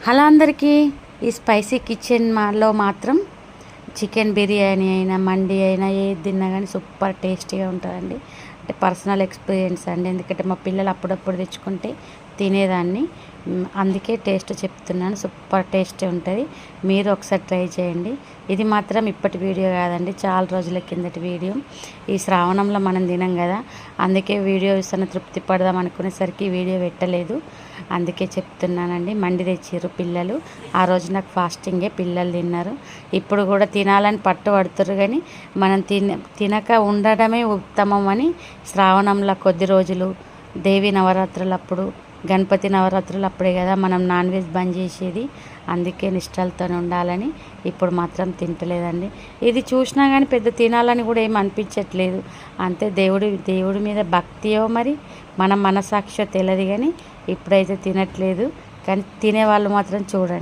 Hello అందరికీ, ఈ spicy కిచెన్లో మాత్రం చికెన్ బిర్యానీ అయినా మండి అయినా ఏది తిన్నా కానీ సూపర్ టేస్టీగా ఉంటుందండి. అంటే పర్సనల్ ఎక్స్పీరియన్స్ అండి. ఎందుకంటే మా పిల్లలు అప్పుడప్పుడు తెచ్చుకుంటే తినేదాన్ని, అందుకే టేస్ట్ చెప్తున్నాను. సూపర్ టేస్టీ ఉంటుంది. మీరు ఒకసారి ట్రై చేయండి. ఇది మాత్రం ఇప్పటి వీడియో కాదండి, చాలా రోజుల కిందటి వీడియో. ఈ శ్రావణంలో మనం తినం కదా, అందుకే వీడియో ఇస్తున్న తృప్తి పడదాం అనుకునేసరికి వీడియో పెట్టలేదు. అందుకే చెప్తున్నానండి. మండి తెచ్చిర్రు పిల్లలు. ఆ రోజు నాకు ఫాస్టింగే, పిల్లలు తిన్నారు. ఇప్పుడు కూడా తినాలని పట్టుబడుతుర్రు, కానీ మనం తినక ఉండడమే ఉత్తమం అని శ్రావణంలో కొద్ది రోజులు దేవి నవరాత్రులు అప్పుడు, గణపతి నవరాత్రులు అప్పుడే కదా మనం నాన్ వెజ్ బంద్ చేసేది. అందుకే నిష్టలతో ఉండాలని ఇప్పుడు మాత్రం తింటలేదండి. ఇది చూసినా కానీ పెద్ద తినాలని కూడా ఏమి అనిపించట్లేదు. అంతే, దేవుడి మీద భక్తియో మరి మన మనసాక్షియో తెలియదు, కానీ ఇప్పుడైతే తినట్లేదు. కానీ తినేవాళ్ళు మాత్రం చూడండి.